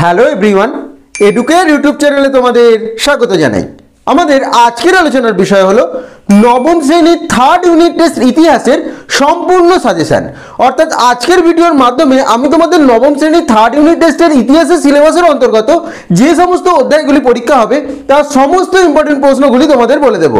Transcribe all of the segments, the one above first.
Hello everyone, educare YouTube চ্যানেলে তোমাদের স্বাগত জানাই। আমাদের আজকের আলোচনার বিষয় হলো নবম শ্রেণীর থার্ড ইউনিট টেস্ট ইতিহাসের সম্পূর্ণ সাজেশন। অর্থাৎ আজকের ভিডিওর মাধ্যমে আমি তোমাদের নবম শ্রেণীর থার্ড ইউনিট টেস্টের ইতিহাসের সিলেবাসের অন্তর্গত যে সমস্ত অধ্যায়গুলি পরীক্ষা হবে তার সমস্ত ইম্পর্টেন্ট প্রশ্নগুলি তোমাদের বলে দেব।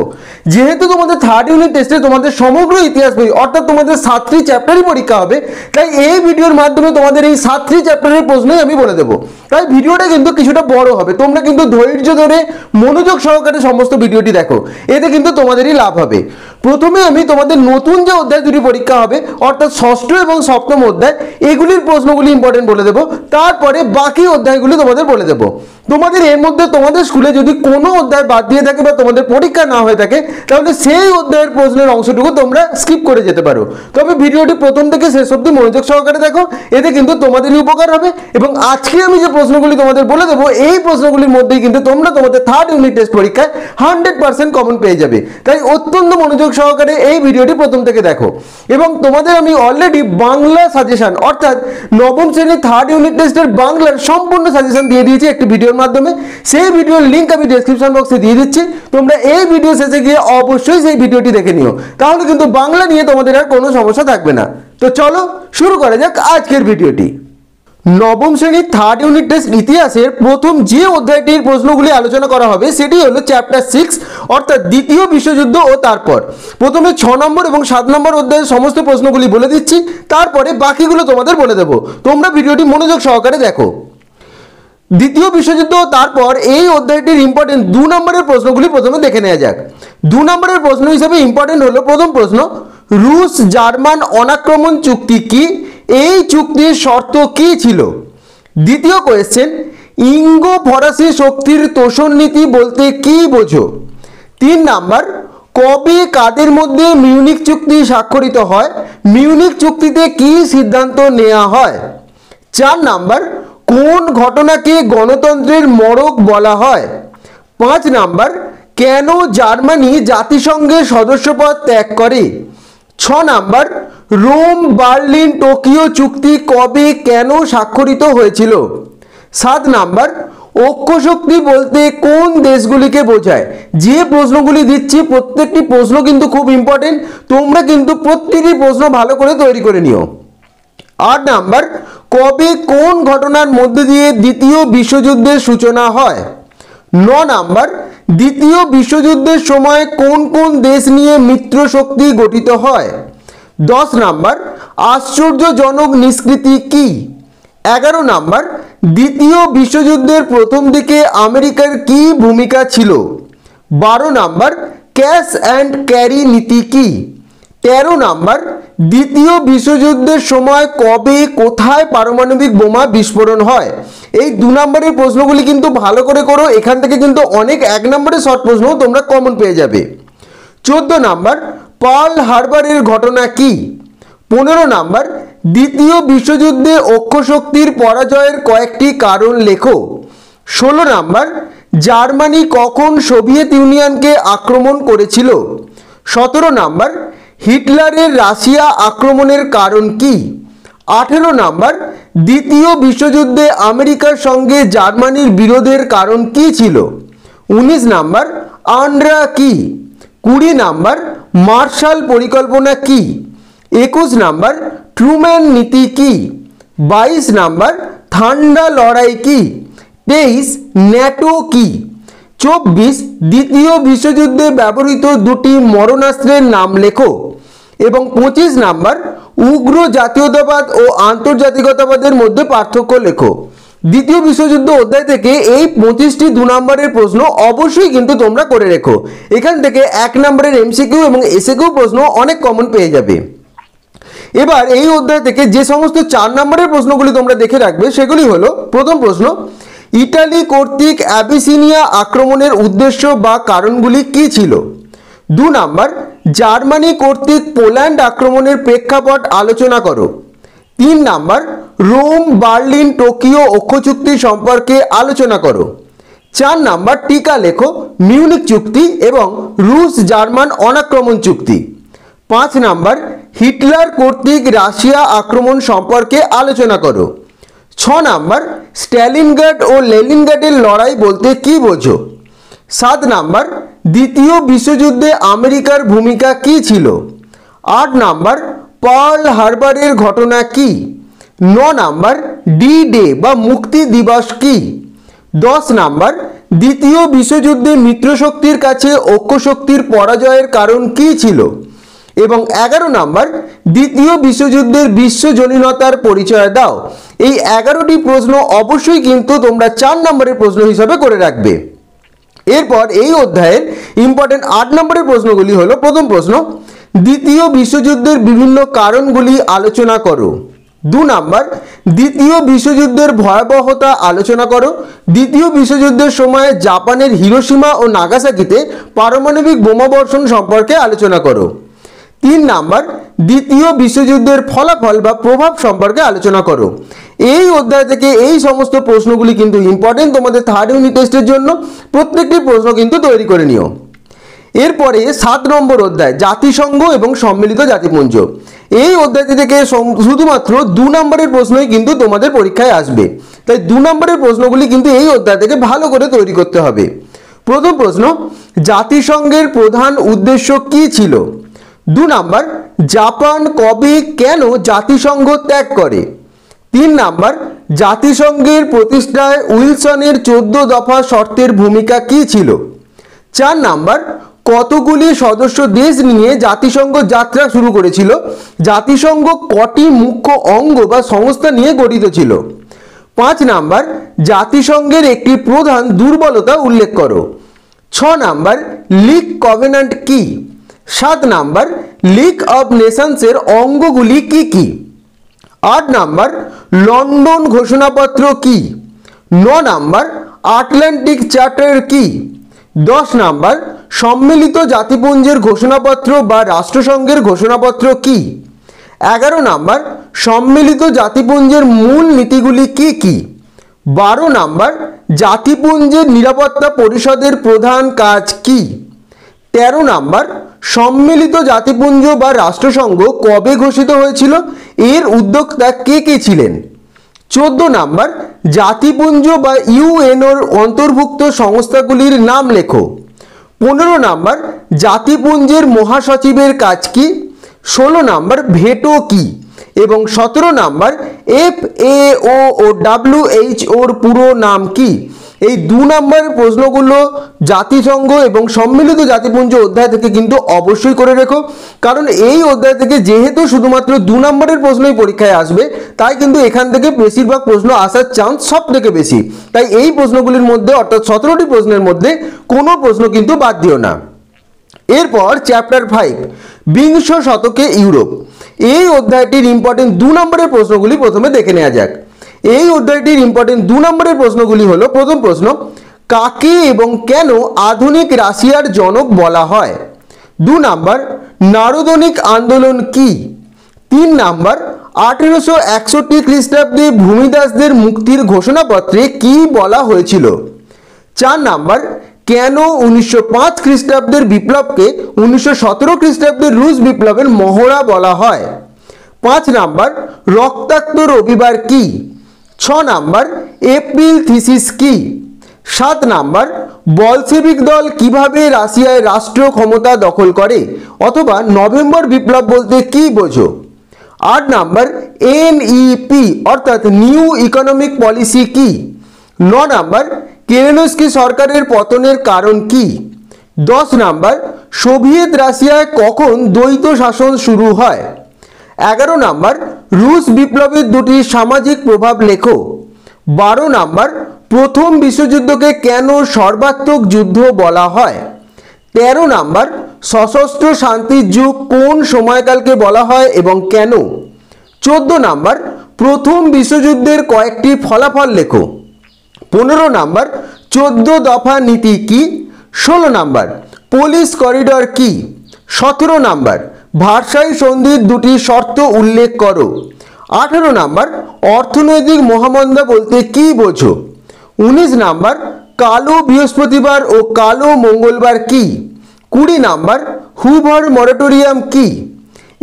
যেহেতু তোমাদের থার্ড ইউনিট টেস্টে তোমাদের সমগ্র ইতিহাস বই অর্থাৎ তোমাদের 7টি চ্যাপ্টারই পরীক্ষা হবে, তাই এই ভিডিওর মাধ্যমে তোমাদের এই 7টি চ্যাপ্টারের প্রশ্নই আমি বলে দেবো। তাই ভিডিওটা কিন্তু কিছুটা বড় হবে, তোমরা কিন্তু ধৈর্য ধরে মনোযোগ সহকারে সমস্ত ভিডিওটি দেখো, এতে কিন্তু তোমাদেরই লাভ হবে। প্রথমে আমি তোমাদের নতুন যে অধ্যায় দুটি পরীক্ষা হবে অর্থাৎ ষষ্ঠ এবং সপ্তম অধ্যায়, এগুলির প্রশ্নগুলি ইম্পর্টেন্ট বলে দেবো, তারপরে বাকি অধ্যায়গুলি তোমাদের বলে দেবো। তোমাদের এর মধ্যে তোমাদের স্কুলে যদি কোনো অধ্যায় বাদ দিয়ে থাকে বা তোমাদের পরীক্ষা না হয়ে থাকে তাহলে সেই অধ্যায়ের প্রশ্নের অংশটুকু তোমরা স্কিপ করে যেতে পারো। তবে ভিডিওটি প্রথম থেকে শেষ অবধি মনোযোগ সহকারে দেখো, এতে কিন্তু তোমাদেরই উপকার হবে। এবং আজকে আমি যে প্রশ্নগুলি তোমাদের বলে দেবো এই প্রশ্নগুলির মধ্যেই কিন্তু তোমরা তোমাদের থার্ড ইউনিট টেস্ট পরীক্ষায় 100% কমন পেয়ে যাবে। তাই অত্যন্ত মনোযোগ সহকারে এই ভিডিওটি প্রথম থেকে দেখো। এবং তোমাদের আমি অলরেডি বাংলা সাজেশন অর্থাৎ নবম শ্রেণীর থার্ড ইউনিট টেস্টের বাংলার সম্পূর্ণ সাজেশন দিয়ে দিয়েছি একটি ভিডিওর মাধ্যমে। সেই ভিডিওর লিঙ্ক আমি ডেসক্রিপশন বক্সে দিয়ে দিচ্ছি, তোমরা এই ভিডিও শেষে গিয়ে অবশ্যই সেই ভিডিওটি দেখে নিও, তাহলে কিন্তু বাংলা নিয়ে তোমাদের আর কোনো সমস্যা থাকবে না। তো চলো শুরু করা যাক আজকের ভিডিওটি। নবম শ্রেণীর থার্ড ইউনিট টেস্ট ইতিহাসের প্রথম যে অধ্যায়টির প্রশ্নগুলি আলোচনা করা হবে সেটি হলো চ্যাপ্টার 6 অর্থাৎ দ্বিতীয় বিশ্বযুদ্ধ ও তারপর। প্রথমে 6 নম্বর এবং 7 নম্বর অধ্যায়ের সমস্ত প্রশ্নগুলি বলে দিচ্ছি, তারপরে বাকিগুলো তোমাদের বলে দেবো। তোমরা ভিডিওটি মনোযোগ সহকারে দেখো। দ্বিতীয় বিশ্বযুদ্ধ ও তারপর এই অধ্যায়টির ইম্পর্টেন্ট 2 নম্বরের প্রশ্নগুলি প্রথমে দেখে নেওয়া যাক। 2 নম্বরের প্রশ্ন হিসেবে ইম্পর্টেন্ট হলো প্রথম প্রশ্ন, রুশ জার্মান অনাক্রমণ চুক্তি কি? এই চুক্তির শর্ত কি ছিল? দ্বিতীয় কোয়েশ্চেন, ইঙ্গো ফরাসি শক্তির তোষণ নীতি বলতে কি বোঝো? 3 নাম্বার, কবে কাদের মধ্যে মিউনিক চুক্তি স্বাক্ষরিত হয়? মিউনিক চুক্তিতে কি সিদ্ধান্ত নেওয়া হয়? 4 নাম্বার, কোন ঘটনাকে গণতন্ত্রের মড়ক বলা হয়? 5 নাম্বার, কেন জার্মানি জাতিসংঘের সদস্যপদ ত্যাগ করে? 6 নাম্বার, রোম বার্লিন টোকিও চুক্তি কবে কেন স্বাক্ষরিত হয়েছিল? 7 নাম্বার, ঐক্যশক্তি বলতে কোন দেশগুলিকে বোঝায়? যে প্রশ্নগুলি দিচ্ছি প্রত্যেকটি প্রশ্ন কিন্তু খুব ইম্পর্টেন্ট, তোমরা কিন্তু প্রত্যেকটি প্রশ্ন ভালো করে তৈরি করে নিও। 8 নাম্বার, কবে কোন ঘটনার মধ্যে দিয়ে দ্বিতীয় বিশ্বযুদ্ধের সূচনা হয়? 9 নাম্বার, দ্বিতীয় বিশ্বযুদ্ধের সময় কোন কোন দেশ নিয়ে মিত্র শক্তি গঠিত হয়? 10 নাম্বার, আশ্চর্যজনক নিষ্কৃতি কি? 11 নাম্বার, দ্বিতীয় বিশ্বযুদ্ধের প্রথম দিকে আমেরিকার কি ভূমিকা ছিল? 12 নাম্বার, ক্যাশ অ্যান্ড ক্যারি নীতি কি? 13 নাম্বার, দ্বিতীয় বিশ্বযুদ্ধের সময় কবে কোথায় পারমাণবিক বোমা বিস্ফোরণ হয়? এই 2 নম্বরের প্রশ্নগুলি কিন্তু ভালো করে করো, এখান থেকে কিন্তু অনেক 1 নম্বরের শর্ট প্রশ্নও তোমরা কমন পেয়ে যাবে। 14 নাম্বার, পার্ল হারবারের ঘটনা কি? 15 নাম্বার, দ্বিতীয় বিশ্বযুদ্ধে অক্ষশক্তির পরাজয়ের কয়েকটি কারণ লেখো। 16 নাম্বার, জার্মানি কখন সোভিয়েত ইউনিয়নকে আক্রমণ করেছিল? 17 নাম্বার, হিটলারের রাশিয়া আক্রমণের কারণ কি? 18 নাম্বার, দ্বিতীয় বিশ্বযুদ্ধে আমেরিকার সঙ্গে জার্মানির বিরোধের কারণ কি ছিল? 19 নাম্বার, আন্ড্রা কি? 20 নাম্বার, মার্শাল পরিকল্পনা কি? 21 নাম্বার, ট্রুম্যান নীতি কি? 22 নাম্বার, ঠান্ডা লড়াই কি? 23, ন্যাটো কি? 24, দ্বিতীয় বিশ্বযুদ্ধে ব্যবহৃত দুটি মরণাস্ত্রের নাম লেখো। এবং 25 নাম্বার, উগ্র জাতীয়তাবাদ ও আন্তর্জাতিকতাবাদের মধ্যে পার্থক্য লেখো। দ্বিতীয় বিশ্বযুদ্ধ অধ্যায় থেকে এই 25টি 2 নম্বরের প্রশ্ন অবশ্যই কিন্তু তোমরা করে রেখো, এখান থেকে 1 নম্বরের এমসিকিউ এবং এসএকিউ প্রশ্ন অনেক কমন পেয়ে যাবে। এবার এই অধ্যায় থেকে যে সমস্ত 4 নম্বরের প্রশ্নগুলি তোমরা দেখে রাখবে সেগুলি হলো, প্রথম প্রশ্ন, ইটালি কর্তৃক অ্যাবিসিনিয়া আক্রমণের উদ্দেশ্য বা কারণগুলি কি ছিল? 2 নাম্বার, জার্মানি কর্তৃক পোল্যান্ড আক্রমণের প্রেক্ষাপট আলোচনা করো। 3 নাম্বার, রোম বার্লিন টোকিও অক্ষ চুক্তি সম্পর্কে আলোচনা করো। 4 নাম্বার, টিকা লেখো মিউনিক চুক্তি এবং রুশ জার্মান অনাক্রমণ চুক্তি। 5 নাম্বার, হিটলার কর্তৃক রাশিয়া আক্রমণ সম্পর্কে আলোচনা করো। 6 নাম্বার স্ট্যালিনগ্রাড ও লেনিনগ্রাডের লড়াই বলতে কি বোঝো? 7 নাম্বার দ্বিতীয় বিশ্বযুদ্ধে আমেরিকার ভূমিকা কি ছিল? 8 নাম্বার পার্ল হারবারের ঘটনা কি? 9 নাম্বার ডি ডে বা মুক্তি দিবস কি? 10 নাম্বার দ্বিতীয় বিশ্বযুদ্ধে মিত্রশক্তির কাছে ঐক্যশক্তির পরাজয়ের কারণ কি ছিল? এবং 11 নাম্বার দ্বিতীয় বিশ্বযুদ্ধের বিশ্বজনীনতার পরিচয় দাও। এই 11টি প্রশ্ন অবশ্যই কিন্তু তোমরা 4 নম্বরের প্রশ্ন হিসাবে করে রাখবে। এরপর এই অধ্যায়ের ইম্পর্টেন্ট 8 নম্বরের প্রশ্নগুলি হলো, প্রথম প্রশ্ন, দ্বিতীয় বিশ্বযুদ্ধের বিভিন্ন কারণগুলি আলোচনা করো। 2 নাম্বার দ্বিতীয় বিশ্বযুদ্ধের ভয়াবহতা আলোচনা করো। দ্বিতীয় বিশ্বযুদ্ধের সময় জাপানের হিরোশিমা ও নাগাসাকিতে পারমাণবিক বোমাবর্ষণ সম্পর্কে আলোচনা করো। 3 নাম্বার দ্বিতীয় বিশ্বযুদ্ধের ফলাফল বা প্রভাব সম্পর্কে আলোচনা করো। এই অধ্যায় থেকে এই সমস্ত প্রশ্নগুলি কিন্তু ইম্পর্টেন্ট তোমাদের থার্ড ইউনিট টেস্টের জন্য। প্রত্যেকটি প্রশ্ন কিন্তু তৈরি করে নিও। এরপরে 7 নম্বর অধ্যায় জাতিসংঘ এবং সম্মিলিত জাতিপুঞ্জ। এই অধ্যায়টি থেকে শুধুমাত্র 2 নম্বরের প্রশ্নই কিন্তু তোমাদের পরীক্ষায় আসবে, তাই 2 নম্বরের প্রশ্নগুলি কিন্তু এই অধ্যায় থেকে ভালো করে তৈরি করতে হবে। প্রথম প্রশ্ন, জাতিসংঘের প্রধান উদ্দেশ্য কি ছিল? 2 নাম্বার জাপান কবে কেন জাতিসংঘ ত্যাগ করে? 3 নাম্বার জাতিসংঘের প্রতিষ্ঠায় উইলসনের 14 দফা শর্তের ভূমিকা কি ছিল? 4 নাম্বার কতগুলি সদস্য দেশ নিয়ে জাতিসংঘ যাত্রা শুরু করেছিল? জাতিসংঘ কটি মুখ্য অঙ্গ বা সংস্থা নিয়ে গঠিত ছিল? 5 নাম্বার জাতিসংঘের একটি প্রধান দুর্বলতা উল্লেখ করো। 6 নাম্বার লিগ কভেন্যান্ট কি? 7 নাম্বার লিগ অব নেশনসের অঙ্গগুলি কি কি? 8 নাম্বার লন্ডন ঘোষণাপত্র কি? 9 নাম্বার আটলান্টিক চার্টার কি? 10 নাম্বার সম্মিলিত জাতিপুঞ্জের ঘোষণাপত্র বা রাষ্ট্রসংঘের ঘোষণাপত্র কি? 11 নাম্বার সম্মিলিত জাতিপুঞ্জের মূল নীতিগুলি কি কি? 12 নাম্বার জাতিপুঞ্জের নিরাপত্তা পরিষদের প্রধান কাজ কি? 13 নাম্বার সম্মিলিত জাতিপুঞ্জ বা রাষ্ট্রসংঘ কবে ঘোষিত হয়েছিল? এর উদ্যোক্তা কে কে ছিলেন? 14 নাম্বার জাতিপুঞ্জ বা ইউএনওর অন্তর্ভুক্ত সংস্থাগুলির নাম লেখো। 15 নাম্বার জাতিপুঞ্জের মহাসচিবের কাজ কি? 16 নাম্বার ভেটো কি? এবং 17 নাম্বার FAO ও WHOর পুরো নাম কি? এই 2 নম্বরের প্রশ্নগুলো জাতিসংঘ এবং সম্মিলিত জাতিপুঞ্জ অধ্যায় থেকে কিন্তু অবশ্যই করে রেখো, কারণ এই অধ্যায় থেকে যেহেতু শুধুমাত্র 2 নম্বরের প্রশ্নই পরীক্ষায় আসবে, তাই কিন্তু এখান থেকে বেশিরভাগ প্রশ্ন আসার চান্স সব থেকে বেশি। তাই এই প্রশ্নগুলির মধ্যে অর্থাৎ 17টি প্রশ্নের মধ্যে কোনো প্রশ্ন কিন্তু বাদ দিও না। এরপর চ্যাপ্টার 5 বিংশ শতকে ইউরোপ। এই অধ্যায়টির ইম্পর্টেন্ট 2 নম্বরের প্রশ্নগুলি প্রথমে দেখে নেওয়া যাক। এই অধ্যায়টির ইম্পর্টেন্ট 2 নম্বরের প্রশ্নগুলি হলো, প্রথম প্রশ্ন, কাকে এবং কেন আধুনিক রাশিয়ার জনক বলা হয়? 2 নাম্বার নারদনিক আন্দোলন কি? 3 নাম্বার 1861 খ্রিস্টাব্দে ভূমিদাসদের মুক্তির ঘোষণাপত্রে কি বলা হয়েছিল? 4 নাম্বার কেন 1905 খ্রিস্টাব্দের বিপ্লবকে 1917 খ্রিস্টাব্দের রুশ বিপ্লবের মহড়া বলা হয়? 5 নাম্বার রক্তাক্ত রবিবার কি? 6 নাম্বার এপ্রিল থিসিস কি? 7 নাম্বার বলশেভিক দল কিভাবে রাশিয়ায় রাষ্ট্র ক্ষমতা দখল করে, অথবা নভেম্বর বিপ্লব বলতে কি বোঝো? 8 নাম্বার NEP অর্থাৎ নিউ ইকোনমিক পলিসি কি? 9 নাম্বার কেরেনস্কি সরকারের পতনের কারণ কি? 10 নাম্বার সোভিয়েত রাশিয়ায় কখন দ্বৈত শাসন শুরু হয়? 11 নাম্বার রুশ বিপ্লবের 2টি সামাজিক প্রভাব লেখো। 12 নাম্বার প্রথম বিশ্বযুদ্ধকে কেন সর্বাত্মক যুদ্ধ বলা হয়? 13 নাম্বার সশস্ত্র শান্তির যুগ কোন সময়কালকে বলা হয় এবং কেন? 14 নাম্বার প্রথম বিশ্বযুদ্ধের কয়েকটি ফলাফল লেখো। 15 নাম্বার 14 দফা নীতি কি? 16 নাম্বার পুলিশ করিডর কি? 17 নাম্বার ভার্সাই সন্ধির 2টি শর্ত উল্লেখ করো। 18 নাম্বার অর্থনৈতিক মহামন্দা বলতে কি বোঝো? 19 নাম্বার কালো বৃহস্পতিবার ও কালো মঙ্গলবার কি? 20 নাম্বার হুভার মরাটোরিয়াম কি?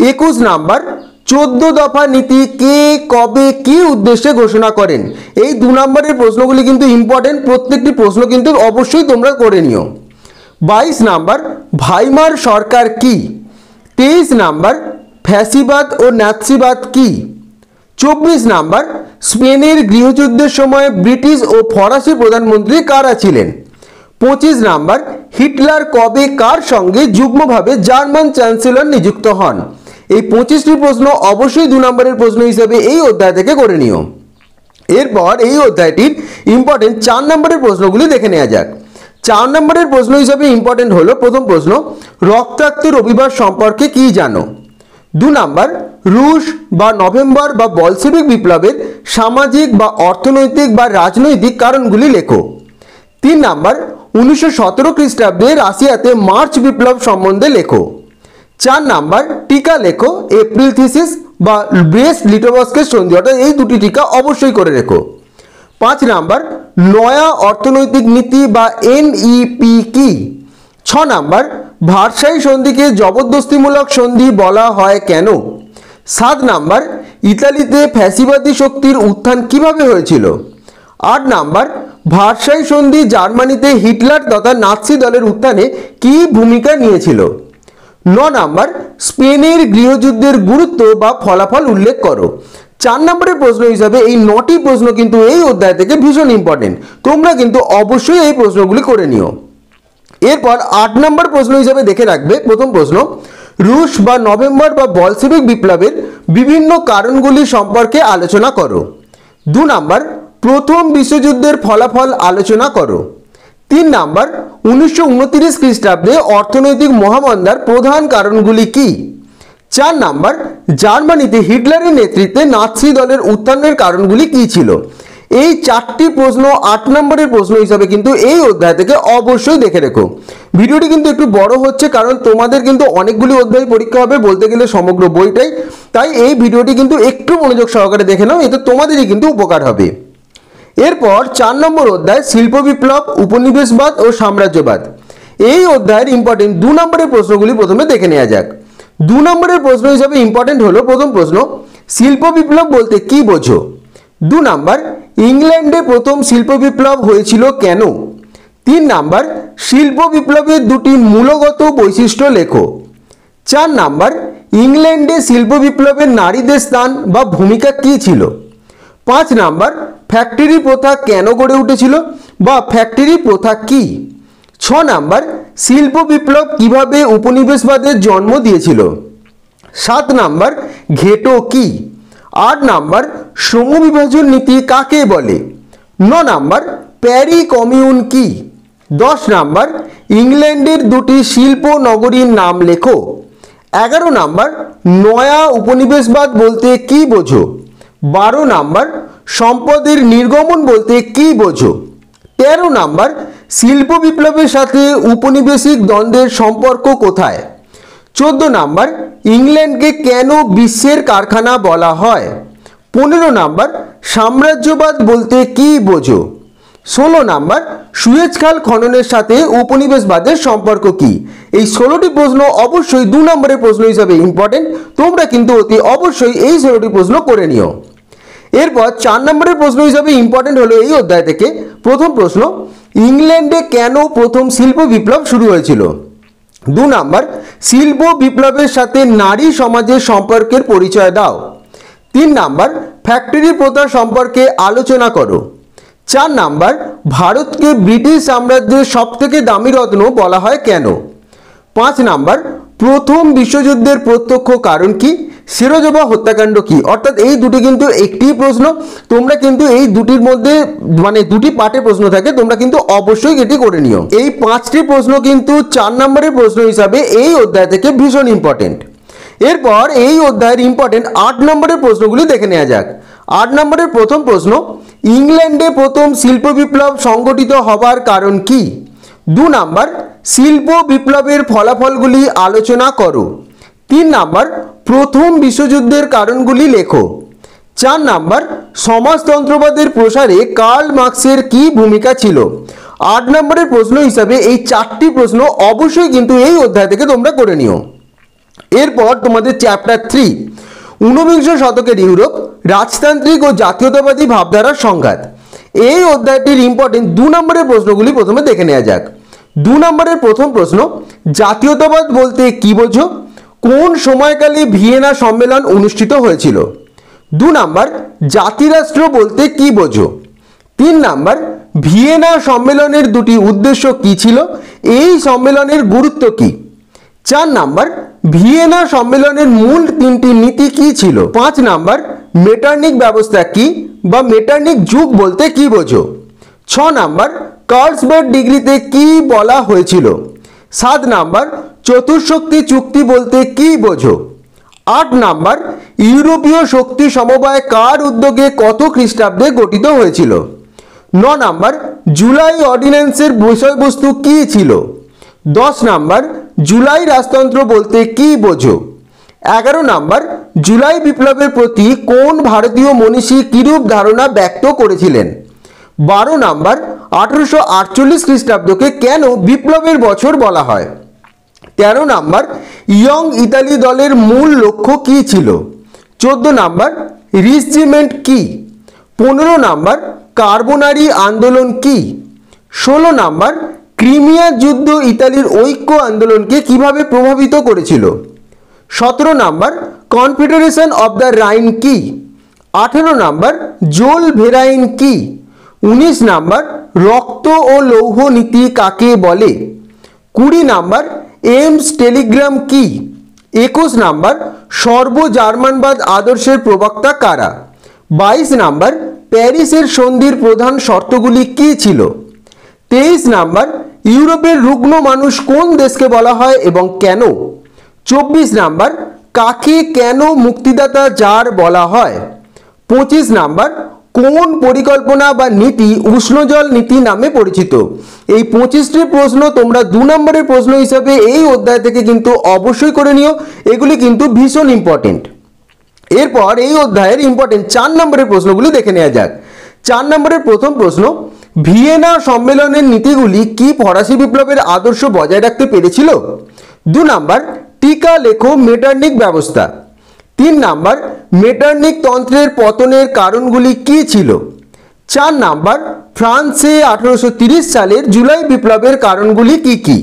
21 নাম্বার 14 দফা নীতি কে কবে কি উদ্দেশ্যে ঘোষণা করেন? এই 2 নম্বরের প্রশ্নগুলি কিন্তু ইম্পর্টেন্ট, প্রত্যেকটি প্রশ্ন কিন্তু অবশ্যই তোমরা করে নিও। 22 নাম্বার ভাইমার সরকার কি? 23 নাম্বার ফ্যাসিবাদ ও ন্যাৎসিবাদ কি? 24 নাম্বার স্পেনের গৃহযুদ্ধের সময় ব্রিটিশ ও ফরাসি প্রধানমন্ত্রী কারা ছিলেন? 25 নাম্বার হিটলার কবে কার সঙ্গে যুগ্মভাবে জার্মান চ্যান্সেলর নিযুক্ত হন? এই 25টি প্রশ্ন অবশ্যই 2 নম্বরের প্রশ্ন হিসেবে এই অধ্যায় থেকে করে নিও। এরপর এই অধ্যায়টির ইম্পর্টেন্ট 4 নম্বরের প্রশ্নগুলি দেখে নেওয়া যাক। 4 নম্বরের প্রশ্ন হিসেবে ইম্পর্টেন্ট হলো প্রথম প্রশ্ন, রক্তাক্ত রবিবার সম্পর্কে কি জানো? 2 নাম্বার রুশ বা নভেম্বর বা বলশেভিক বিপ্লবের সামাজিক বা অর্থনৈতিক বা রাজনৈতিক কারণগুলি লেখো। 3 নাম্বার 1917 খ্রিস্টাব্দে রাশিয়াতে মার্চ বিপ্লব সম্বন্ধে লেখো। 4 নাম্বার টিকা লেখো, এপ্রিল থিসিস বা ব্রেস্ট লিটোভস্কের সন্ধি, অর্থাৎ এই দুটি টিকা অবশ্যই করে রেখো। 5 নাম্বার নয়া অর্থনৈতিক নীতি বা NEP কি? 6 নাম্বার ভার্সাই সন্ধিকে জবরদস্তিমূলক সন্ধি বলা হয় কেন? 7 নাম্বার ইতালিতে ফ্যাসিবাদী শক্তির উত্থান কিভাবে হয়েছিল? 8 নাম্বার ভার্সাই সন্ধি জার্মানিতে হিটলার তথা নাৎসি দলের উত্থানে কি ভূমিকা নিয়েছিল? 9 নাম্বার স্পেনের গৃহযুদ্ধের গুরুত্ব বা ফলাফল উল্লেখ করো। 4 নম্বরের প্রশ্ন হিসাবে এই 9টি প্রশ্ন কিন্তু এই অধ্যায় থেকে ভীষণ ইম্পর্টেন্ট, তোমরা কিন্তু অবশ্যই এই প্রশ্নগুলি করে নিও। এরপর 8 নম্বর প্রশ্ন হিসাবে দেখে রাখবে প্রথম প্রশ্ন, রুশ বা নভেম্বর বা বলশেভিক বিপ্লবের বিভিন্ন কারণগুলি সম্পর্কে আলোচনা করো। 2 নাম্বার প্রথম বিশ্বযুদ্ধের ফলাফল আলোচনা করো। 3 নাম্বার 1929 খ্রিস্টাব্দে অর্থনৈতিক মহামন্দার প্রধান কারণগুলি কি? 4 নাম্বার জার্মানিতে হিটলারের নেতৃত্বে নাৎসি দলের উত্থানের কারণগুলি কি ছিল? এই 4টি প্রশ্ন 8 নম্বরের প্রশ্ন হিসাবে কিন্তু এই অধ্যায় থেকে অবশ্যই দেখে রেখো। ভিডিওটি কিন্তু একটু বড় হচ্ছে কারণ তোমাদের কিন্তু অনেকগুলি অধ্যায় পরীক্ষা হবে, বলতে গেলে সমগ্র বইটাই, তাই এই ভিডিওটি কিন্তু একটু মনোযোগ সহকারে দেখে নাও, এতে তোমাদেরই কিন্তু উপকার হবে। এরপর 4 নম্বর অধ্যায় শিল্প বিপ্লব, উপনিবেশবাদ ও সাম্রাজ্যবাদ। এই অধ্যায়ের ইম্পর্টেন্ট 2 নম্বরের প্রশ্নগুলি প্রথমে দেখে নেওয়া যাক। 2 নম্বরের প্রশ্ন হিসাবে ইম্পর্টেন্ট হলো প্রথম প্রশ্ন, শিল্প বিপ্লব বলতে কি বোঝো? 2 নাম্বার ইংল্যান্ডে প্রথম শিল্প বিপ্লব হয়েছিল কেন? 3 নাম্বার শিল্প বিপ্লবের দুটি মূলগত বৈশিষ্ট্য লেখো। 4 নাম্বার ইংল্যান্ডে শিল্প বিপ্লবের নারীদের স্থান বা ভূমিকা কী ছিল? 5 নাম্বার ফ্যাক্টরি প্রথা কেন গড়ে উঠেছিল বা ফ্যাক্টরি প্রথা কি? 6 নাম্বার শিল্প বিপ্লব কিভাবে উপনিবেশবাদের জন্ম দিয়েছিল? 7 নাম্বার ঘেটো কি? 8 নাম্বার সমবিভাজন নীতি কাকে বলে? 9 নাম্বার প্যারি কমিউন কি? 10 নাম্বার ইংল্যান্ডের দুটি শিল্প নগরীর নাম লেখো। 11 নাম্বার নয়া উপনিবেশবাদ বলতে কি বোঝো? 12 নাম্বার সম্পদের নির্গমন বলতে কি বোঝো? 13 নাম্বার শিল্প বিপ্লবের সাথে উপনিবেশিক দ্বন্দ্বের সম্পর্ক কোথায়? 14 নাম্বার ইংল্যান্ডকে কেন বিশ্বের কারখানা বলা হয়? 15 নাম্বার সাম্রাজ্যবাদ বলতে কি বোঝো? 16 নাম্বার সুয়েজ খাল খননের সাথে উপনিবেশবাদের সম্পর্ক কি? এই 16টি প্রশ্ন অবশ্যই 2 নম্বরের প্রশ্ন হিসাবে ইম্পর্টেন্ট, তোমরা কিন্তু অতি অবশ্যই এই 16টি প্রশ্ন করে নিও। এরপর 4 নম্বরের প্রশ্ন হিসাবে ইম্পর্টেন্ট হলো এই অধ্যায় থেকে প্রথম প্রশ্ন, ইংল্যান্ডে কেন প্রথম শিল্প বিপ্লব শুরু হয়েছিল? 2 নাম্বার শিল্প বিপ্লবের সাথে নারী সমাজের সম্পর্কের পরিচয় দাও। 3 নাম্বার ফ্যাক্টরি প্রথা সম্পর্কে আলোচনা করো। 4 নাম্বার ভারতকে ব্রিটিশ সাম্রাজ্যের সবথেকে দামি রত্ন বলা হয় কেন? 5 নাম্বার প্রথম বিশ্বযুদ্ধের প্রত্যক্ষ কারণ কি? সিরোজোভা হত্যাকাণ্ড কি? অর্থাৎ এই দুটি কিন্তু একটি প্রশ্ন, তোমরা কিন্তু এই দুটির মধ্যে মানে দুটি পার্টে প্রশ্ন থাকে, তোমরা কিন্তু অবশ্যই এটি করে নিও। এই 5টি প্রশ্ন কিন্তু 4 নম্বরের প্রশ্ন হিসাবে এই অধ্যায় থেকে ভীষণ ইম্পর্টেন্ট। এরপর এই অধ্যায়ের ইম্পর্টেন্ট 8 নম্বরের প্রশ্নগুলি দেখে নেওয়া যাক। 8 নম্বরের প্রথম প্রশ্ন, ইংল্যান্ডে প্রথম শিল্প বিপ্লব সংগঠিত হবার কারণ কি? 2 নাম্বার শিল্প বিপ্লবের ফলাফলগুলি আলোচনা করো। 3 নাম্বার প্রথম বিশ্বযুদ্ধের কারণগুলি লেখো। 4 নাম্বার সমাজতন্ত্রবাদের প্রসারে কার্ল মার্ক্সের কি ভূমিকা ছিল? 8 নম্বরের প্রশ্ন হিসাবে এই 4টি প্রশ্ন অবশ্যই কিন্তু এই অধ্যায় থেকে তোমরা করে নিও। এরপর তোমাদের চ্যাপ্টার 3 ঊনবিংশ শতকের ইউরোপ রাজতান্ত্রিক ও জাতীয়তাবাদী ভাবধারার সংঘাত। এই অধ্যায়টির ইম্পর্টেন্ট 2 নম্বরের প্রশ্নগুলি প্রথমে দেখে নেওয়া যাক। 2 নম্বরের প্রথম প্রশ্ন, জাতীয়তাবাদ বলতে কি বোঝো? কোন সময়কালে ভিয়েনা সম্মেলন অনুষ্ঠিত হয়েছিল? 2 নম্বর, জাতিরাষ্ট্র বলতে কি বোঝো? 3 নম্বর, ভিয়েনা সম্মেলনের দুটি উদ্দেশ্য কি ছিল? এই সম্মেলনের গুরুত্ব কি? 4 নম্বর, ভিয়েনা সম্মেলনের মূল 3টি নীতি কি ছিল? 5 নম্বর, মেটার্নিক ব্যবস্থা কি বা মেটার্নিক যুগ বলতে কি বোঝো? 6 নম্বর, কার্লসবার্গ ডিগ্রিতে কি বলা হয়েছিল? 7 নম্বর, চতুর্শক্তি চুক্তি বলতে কি বোঝো? 8 নম্বর, ইউরোপীয় শক্তি সমবায় কার উদ্যোগে কত খ্রিস্টাব্দে গঠিত হয়েছিল? 9 নম্বর, জুলাই অর্ডিন্যান্সের বিষয়বস্তু কি ছিল? 10 নম্বর, জুলাই রাজতন্ত্র বলতে কি বোঝো? 11 নম্বর, জুলাই বিপ্লবের প্রতি কোন ভারতীয় মনীষী কিরূপ ধারণা ব্যক্ত করেছিলেন? 12 নম্বর, 1848 খ্রিস্টাব্দকে কেন বিপ্লবের বছর বলা হয়? 13 নম্বর, ইয়ং ইতালি দলের মূল লক্ষ্য কি ছিল? 14 নম্বর, রিসজিমেন্ট কি? 15 নম্বর, কার্বোনারি আন্দোলন কি? 16 নম্বর, ক্রিমিয়া যুদ্ধ ইতালির ঐক্য আন্দোলনকে কিভাবে প্রভাবিত করেছিল? 17 নম্বর, কনফেডারেশন অব দ্য রাইন কি? 18 নম্বর, জোল ভেরাইন কি? 19 নম্বর, রক্ত ও লৌহ নীতি কাকে বলে? 20 নম্বর, এমস টেলিগ্রাম কি? 21 নম্বর, সর্ব জার্মানবাদ আদর্শের প্রবক্তা কারা? 22 নম্বর, প্যারিসের সন্ধির প্রধান শর্তগুলি কি ছিল? 23 নম্বর, ইউরোপের রুগ্ন মানুষ কোন দেশকে বলা হয় এবং কেন? 24 নম্বর, কাকে কেন মুক্তিদাতা জার বলা হয়? 25 নম্বর, কোন পরিকল্পনা বা নীতি উষ্ণজল নীতি নামে পরিচিত? এই 25টি প্রশ্ন তোমরা 2 নম্বরের প্রশ্ন হিসেবে এই অধ্যায় থেকে কিন্তু অবশ্যই করে নিও, এগুলি কিন্তু ভীষণ ইম্পর্টেন্ট। এরপর এই অধ্যায়ের ইম্পর্টেন্ট 4 নম্বরের প্রশ্নগুলি দেখে নেওয়া যাক। 4 নম্বরের প্রথম প্রশ্ন, ভিয়েনা সম্মেলনের নীতিগুলি কি ফরাসি বিপ্লবের আদর্শ বজায় রাখতে পেরেছিল? 2 নম্বর, টিকা লেখো মেটার্নিক ব্যবস্থা। 3 নম্বর, মেটার্নিক তন্ত্রের পতনের কারণগুলি কি ছিল? 4 নম্বর, ফ্রান্সে 1830 সালের জুলাই বিপ্লবের কারণগুলি কি কি?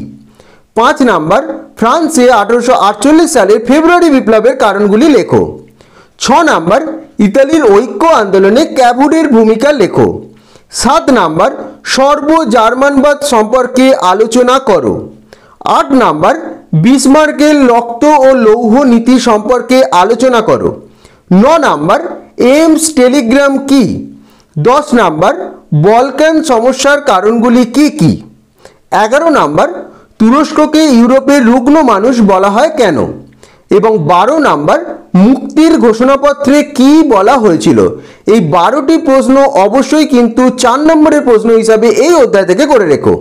5 নম্বর, ফ্রান্সে 1848 সালের ফেব্রুয়ারি বিপ্লবের কারণগুলি লেখো। 6 নম্বর, ইতালির ঐক্য আন্দোলনে ক্যাভুরের ভূমিকা লেখো। 7 নম্বর, সর্ব জার্মানবাদ সম্পর্কে আলোচনা করো। 8 নম্বর, বিসমার্কের রক্ত ও লৌহ নীতি সম্পর্কে আলোচনা করো। 9 নম্বর, এমস টেলিগ্রাম কি? 10 নম্বর, বলকান সমস্যার কারণগুলি কি কি? 11 নম্বর, তুরস্ককে ইউরোপের রুগ্ন মানুষ বলা হয় কেন? এবং 12 নম্বর, মুক্তির ঘোষণাপত্রে কি বলা হয়েছিল? এই 12টি প্রশ্ন অবশ্যই কিন্তু 4 নম্বরের প্রশ্ন হিসাবে এই অধ্যায় থেকে করে রেখো।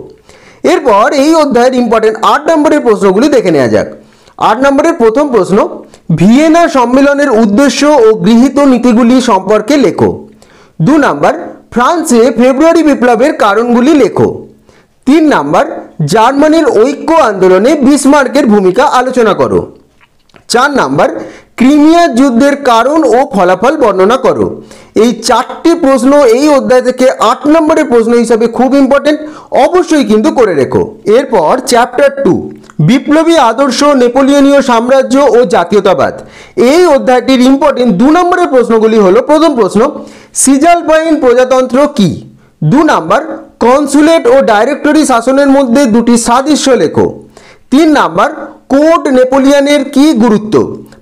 এরপর এই অধ্যায়ের ইম্পর্টেন্ট 8 নম্বরের প্রশ্নগুলি দেখে নেওয়া যাক। 8 নম্বরের প্রথম প্রশ্ন, ভিয়েনা সম্মেলনের উদ্দেশ্য ও গৃহীত নীতিগুলি সম্পর্কে লেখো। 2 নম্বর, ফ্রান্সে ফেব্রুয়ারি বিপ্লবের কারণগুলি লেখো। 3 নম্বর, জার্মানির ঐক্য আন্দোলনে বিসমার্কের ভূমিকা আলোচনা করো। 4 নম্বর, ক্রিমিয়া যুদ্ধের কারণ ও ফলাফল বর্ণনা করো। এই 4টি প্রশ্ন এই অধ্যায় থেকে 8 নম্বরের প্রশ্ন হিসাবে খুব ইম্পর্টেন্ট, অবশ্যই কিন্তু করে রেখো। এরপর চ্যাপ্টার 2, বিপ্লবী আদর্শ, নেপোলিয়নীয় সাম্রাজ্য ও জাতীয়তাবাদ। এই অধ্যায়টির ইম্পর্টেন্ট 2 নম্বরের প্রশ্নগুলি হলো, প্রথম প্রশ্ন, সিজালপাইন প্রজাতন্ত্র কি? 2 নম্বর, কনসুলেট ও ডাইরেক্টরি শাসনের মধ্যে দুটি সাদৃশ্য লেখো। 3 নম্বর, কোড নেপোলিয়নের কি গুরুত্ব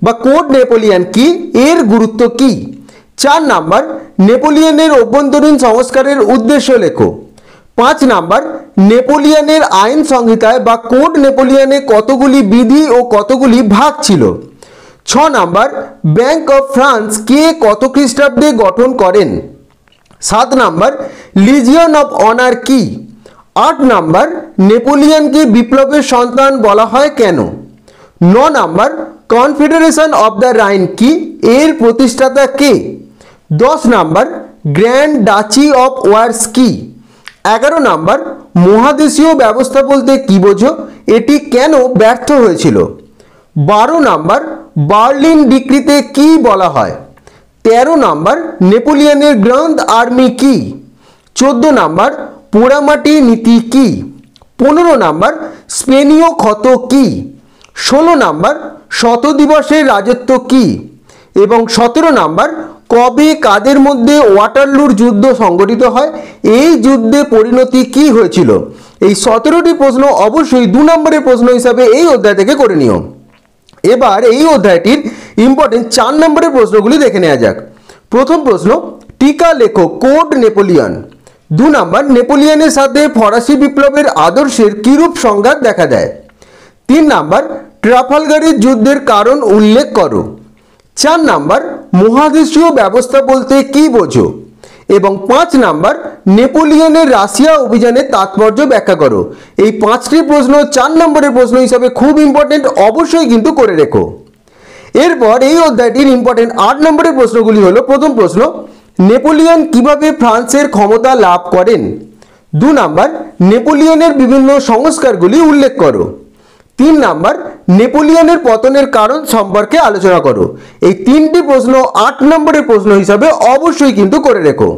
বা কোড নেপোলিয়ন কি, এর গুরুত্ব কি? 4 নম্বর, নেপোলিয়নের অভ্যন্তরীণ সংস্কারের উদ্দেশ্য লেখো। 5 নম্বর, নেপোলিয়নের আইন সংহিতায় বা কোড নেপোলিয়নে কতগুলি বিধি ও কতগুলি ভাগ ছিল? 6 নম্বর, ব্যাংক অফ ফ্রান্স কে কত খ্রিস্টাব্দে গঠন করেন? 7 নম্বর, লিজিয়ন অফ অনার কি? 8 নম্বর, নেপোলিয়নকে বিপ্লবের সন্তান বলা হয় কেন? 9 নম্বর, কনফেডারেশন অব দ্য রাইন কি, এর প্রতিষ্ঠাতা কে? 10 নম্বর, গ্র্যান্ড ডাচি অফ ওয়ার্স কি? 11 নম্বর, মহাদেশীয় ব্যবস্থা বলতে কি বোঝো, এটি কেন ব্যর্থ হয়েছিল? 12 নম্বর, বার্লিন ডিক্রিতে কি বলা হয়? 13 নাম্বার নেপোলিয়নের গ্র্যান্ড আর্মি কি? 14 নাম্বার পোড়ামাটি নীতি কি? 15 নাম্বার স্পেনীয় ক্ষত কি? 16 নাম্বার শত দিবসের রাজত্ব কি? এবং 17 নাম্বার কবে কাদের মধ্যে ওয়াটারলুর যুদ্ধ সংগঠিত হয়? এই যুদ্ধে পরিণতি কি হয়েছিল? এই 17টি প্রশ্ন অবশ্যই 2 নম্বরের প্রশ্ন হিসাবে এই অধ্যায় থেকে করে নিও। এবার এই অধ্যায়টির ইম্পর্টেন্ট 4 নম্বরের প্রশ্নগুলি দেখে নেওয়া যাক। প্রথম প্রশ্ন, টিকা লেখো কোড নেপোলিয়ন। 2 নাম্বার নেপোলিয়নের সাথে ফরাসি বিপ্লবের আদর্শের কিরূপ সংঘাত দেখা দেয়? 3 নাম্বার ট্রাফালগারের যুদ্ধের কারণ উল্লেখ করো। 4 নাম্বার মহাদেশীয় ব্যবস্থা বলতে কি বোঝো? এবং 5 নাম্বার নেপোলিয়নের রাশিয়া অভিযানের তাৎপর্য ব্যাখ্যা করো। এই 5টি প্রশ্ন 4 নম্বরের প্রশ্ন হিসাবে খুব ইম্পর্টেন্ট, অবশ্যই কিন্তু করে রেখো। এরপর এই অধ্যায়টির ইম্পর্টেন্ট 8 নম্বরের প্রশ্নগুলি হলো। প্রথম প্রশ্ন, নেপোলিয়ন কিভাবে ফ্রান্সের ক্ষমতা লাভ করেন? 2 নাম্বার নেপোলিয়নের বিভিন্ন সংস্কারগুলি উল্লেখ করো। 3 নাম্বার নেপোলিয়নের পতনের কারণ সম্পর্কে আলোচনা করো। এই 3টি প্রশ্ন 8 নম্বরের প্রশ্ন হিসাবে অবশ্যই কিন্তু করে রেখো।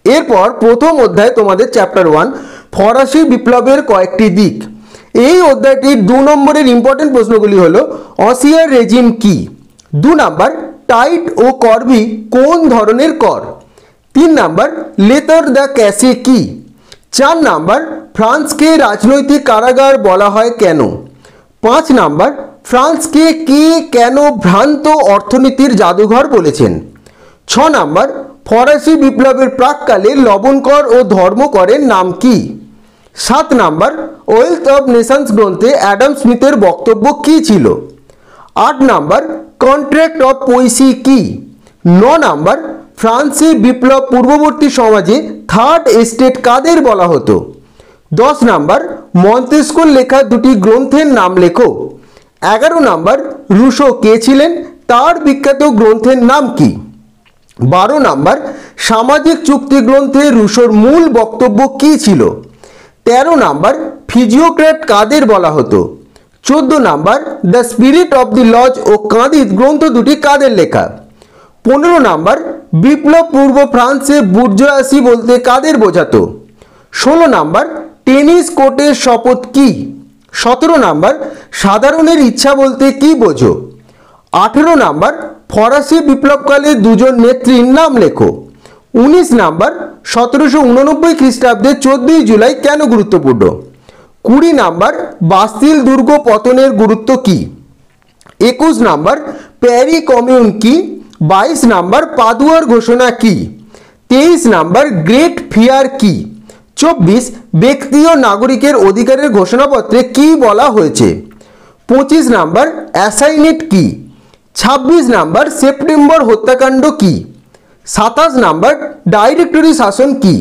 এরপর প্রথম অধ্যায় তোমাদের চ্যাপ্টার 1 ফরাসি বিপ্লবের কয়েকটি দিক। এই অধ্যায়টির 2 নম্বরের ইম্পর্টেন্ট প্রশ্নগুলি হলো অসিয়ার রেজিম কি? 2 নাম্বার টাইট ও করবি কোন ধরনের কর? 3 নাম্বার লেতার দ্য ক্যাসে কি? 4 নাম্বার ফ্রান্সকে রাজনৈতিক কারাগার বলা হয় কেন? 5 নাম্বার ফ্রান্সকে কে কেন ভ্রান্ত অর্থনীতির জাদুঘর বলেছেন? 6 নাম্বার ফরাসি বিপ্লবের প্রাককালে লবণকর ও ধর্মকরের নাম কি? 7 নাম্বার ওয়েলথ অফ নেশনস গ্রন্থে অ্যাডাম স্মিথের বক্তব্য কি ছিল? 8 নাম্বার কন্ট্রাক্ট অফ পয়সি কি? 9 নাম্বার ফ্রান্সে বিপ্লব পূর্ববর্তী সমাজে থার্ড এস্টেট কাদের বলা হতো? 10 নাম্বার মন্তেস্কোর লেখা দুটি গ্রন্থের নাম লেখো। 11 নাম্বার রুশো কে ছিলেন? তার বিখ্যাত গ্রন্থের নাম কি? 12 নাম্বার সামাজিক চুক্তি গ্রন্থে রুশোর মূল বক্তব্য কি ছিল? 13 নাম্বার ফিজিওক্র্যাট কাদের বলা হতো? 14 number the spirit of the laws ও কাঁদিত গ্রন্থ দুটি কাদের লেখা? 15 নাম্বার বিপ্লব পূর্ব ফ্রান্সে বুর্জোয়াসি বলতে কাদের বোঝাতো? 16 নাম্বার টেনিস কোর্টের শপথ কি? 17 নাম্বার সাধারণের ইচ্ছা বলতে কি বোঝো? 18 নাম্বার ফরাসি বিপ্লবকালে দুজন নেত্রীর নাম লেখো। 19 নাম্বার 1789 খ্রিস্টাব্দে 14 জুলাই কেন গুরুত্বপূর্ণ? 20 নাম্বার বাস্তিল দুর্গ পতনের গুরুত্ব কি? 21 নাম্বার প্যারি কমিউন কি? 22 নাম্বার পাদুয়ার ঘোষণা কি? 23 নাম্বার গ্রেট ফিয়ার কি? 24 ব্যক্তি ও নাগরিকের অধিকারের ঘোষণাপত্রে কি বলা হয়েছে? 25 নাম্বার অ্যাসাইনেট কি? 26 নাম্বার সেপ্টেম্বর হত্যাকাণ্ড কি? 27 নাম্বার ডাইরেক্টরি শাসন কি?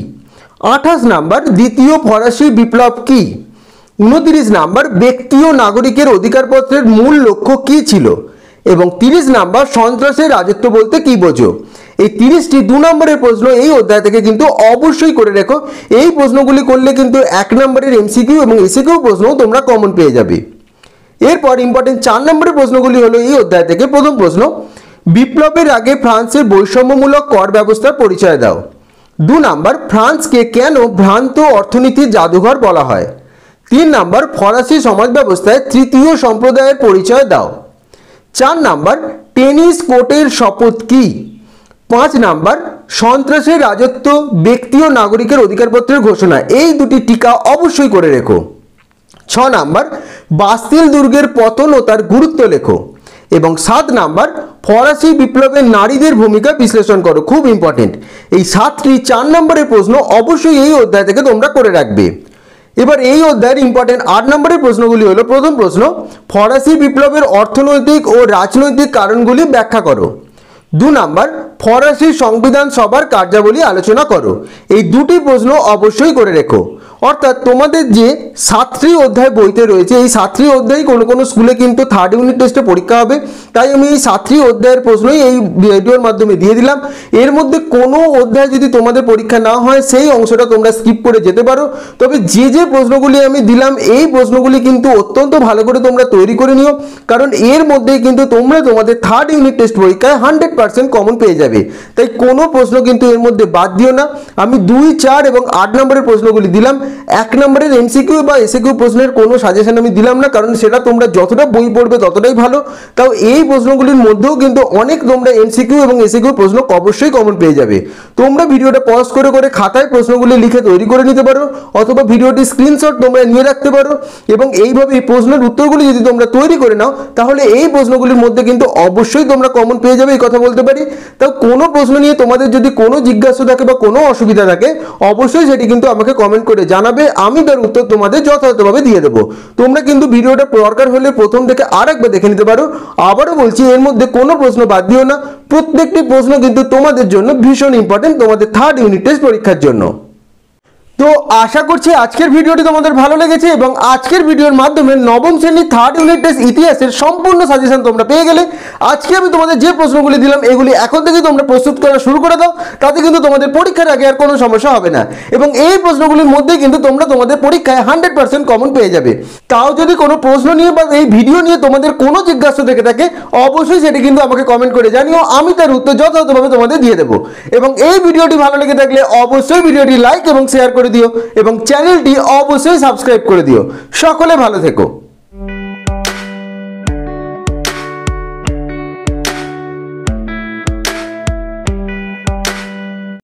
28 নাম্বার দ্বিতীয় ফরাসি বিপ্লব কি? 29 নাম্বার ব্যক্তি ও নাগরিকের অধিকারপত্রের মূল লক্ষ্য কি ছিল? এবং 30 নাম্বার সন্ত্রাসের রাজত্ব বলতে কি বোঝো? এই 30টি 2 নম্বরের প্রশ্ন এই অধ্যায় থেকে কিন্তু অবশ্যই করে রেখো। এই প্রশ্নগুলি করলে কিন্তু 1 নম্বরের এমসিকিউ এবং এসিকিউ প্রশ্ন তোমরা কমন পেয়ে যাবে। এরপর ইম্পর্টেন্ট 4 নম্বরের প্রশ্নগুলি হলো এই অধ্যায় থেকে। প্রথম প্রশ্ন, বিপ্লবের আগে ফ্রান্সের বৈষম্যমূলক কর ব্যবস্থার পরিচয় দাও। 2 নাম্বার ফ্রান্সকে কেন ভ্রান্ত অর্থনীতির জাদুঘর বলা হয়? 3 নাম্বার ফরাসি সমাজ ব্যবস্থায় তৃতীয় সম্প্রদায়ের পরিচয় দাও। 4 নাম্বার টেনিস কোর্টের শপথ কি? 5 নাম্বার সন্ত্রাসের রাজত্ব, ব্যক্তি ও নাগরিকের অধিকারপত্রের ঘোষণা। এই দুটি টিকা অবশ্যই করে রেখো। 6 নাম্বার বাস্তিল দুর্গের পতন ও তার গুরুত্ব লেখো। এবং 7 নাম্বার ফরাসি বিপ্লবের নারীদের ভূমিকা বিশ্লেষণ করো। খুব ইম্পর্টেন্ট, এই 7টি 4 নম্বরের প্রশ্ন অবশ্যই এই অধ্যায় থেকে তোমরা করে রাখবে। এবার এই অধ্যায়ের ইম্পর্টেন্ট 8 নম্বরের প্রশ্নগুলি হলো। প্রথম প্রশ্ন, ফরাসি বিপ্লবের অর্থনৈতিক ও রাজনৈতিক কারণগুলি ব্যাখ্যা করো। 2 নাম্বার ফরাসি সংবিধান সভার কার্যাবলী আলোচনা করো। এই দুটি প্রশ্ন অবশ্যই করে রেখো। অর্থাৎ তোমাদের যে 7টি অধ্যায় বইতে রয়েছে, এই 7টি অধ্যায় কোনো কোনো স্কুলে কিন্তু থার্ড ইউনিট টেস্টে পরীক্ষা হবে, তাই আমি এই 7টি অধ্যায়ের প্রশ্নই এই ভিডিওর মাধ্যমে দিয়ে দিলাম। এর মধ্যে কোনো অধ্যায় যদি তোমাদের পরীক্ষা না হয় সেই অংশটা তোমরা স্কিপ করে যেতে পারো। তবে যে যে প্রশ্নগুলি আমি দিলাম এই প্রশ্নগুলি কিন্তু অত্যন্ত ভালো করে তোমরা তৈরি করে নিও, কারণ এর মধ্যেই কিন্তু তোমরা তোমাদের থার্ড ইউনিট টেস্ট পরীক্ষায় 100% কমন পেয়ে যাবে। তাই কোনো প্রশ্ন কিন্তু এর মধ্যে বাদ দিও না। আমি 2, 4 এবং 8 নম্বরের প্রশ্নগুলি দিলাম। 1 নম্বরের এমসিকিউ বা এসএকিউ প্রশ্নের কোনো সাজেশন আমি দিলাম না, কারণ সেটা তোমরা যতটা বই পড়বে ততটাই ভালো। তাও এই প্রশ্নগুলির মধ্যেও কিন্তু অনেক তোমরা এমসিকিউ এবং এসএকিউ প্রশ্ন অবশ্যই কমন পেয়ে যাবে। তোমরা ভিডিওটা পজ করে করে খাতায় প্রশ্নগুলি লিখে তৈরি করে নিতে পারো, অথবা ভিডিওটি স্ক্রিনশট তোমরা নিয়ে রাখতে পারো, এবং এইভাবে এই প্রশ্নের উত্তরগুলি যদি তোমরা তৈরি করে নাও তাহলে এই প্রশ্নগুলির মধ্যে কিন্তু অবশ্যই তোমরা কমন পেয়ে যাবে, এই কথা বলতে পারি। তাও কোনো প্রশ্ন নিয়ে তোমাদের যদি কোনো জিজ্ঞাসা থাকে বা কোনো অসুবিধা থাকে অবশ্যই সেটি কিন্তু আমাকে কমেন্ট করে জানাবে, আমি তার উত্তর তোমাদের যথাযথভাবে দিয়ে দেবো। তোমরা কিন্তু ভিডিওটা দরকার হলে প্রথম থেকে আরেকবার দেখে নিতে পারো। আবারও বলছি, এর মধ্যে কোনো প্রশ্ন বাদ দিও না, প্রত্যেকটি প্রশ্ন কিন্তু তোমাদের জন্য ভীষণ ইম্পর্টেন্ট তোমাদের থার্ড ইউনিট টেস্ট পরীক্ষার জন্য। তো আশা করছি আজকের ভিডিওটি তোমাদের ভালো লেগেছে, এবং আজকের ভিডিওর মাধ্যমে নবম শ্রেণীর থার্ড ইউনিট টেস্ট ইতিহাসের সম্পূর্ণ সাজেশন তোমরা পেয়ে গেলে। আজকে আমি তোমাদের যে প্রশ্নগুলি দিলাম এগুলি এখন থেকে তোমরা প্রস্তুত করা শুরু করে দাও, তাতে কিন্তু তোমাদের পরীক্ষার আগে আর কোনো সমস্যা হবে না, এবং এই প্রশ্নগুলির মধ্যে কিন্তু তোমরা তোমাদের পরীক্ষায় 100% কমন পেয়ে যাবে। তাও যদি কোনো প্রশ্ন নিয়ে বা এই ভিডিও নিয়ে তোমাদের কোনো জিজ্ঞাসা থেকে থাকে অবশ্যই সেটি কিন্তু আমাকে কমেন্ট করে জানিও, আমি তার উত্তর যথাযথভাবে তোমাদের দিয়ে দেবো। এবং এই ভিডিওটি ভালো লেগে থাকলে অবশ্যই ভিডিওটি লাইক এবং শেয়ার করে দিও, এবং চ্যানেলটি অবশ্যই সাবস্ক্রাইব করে দিও। সকলে ভালো থেকো।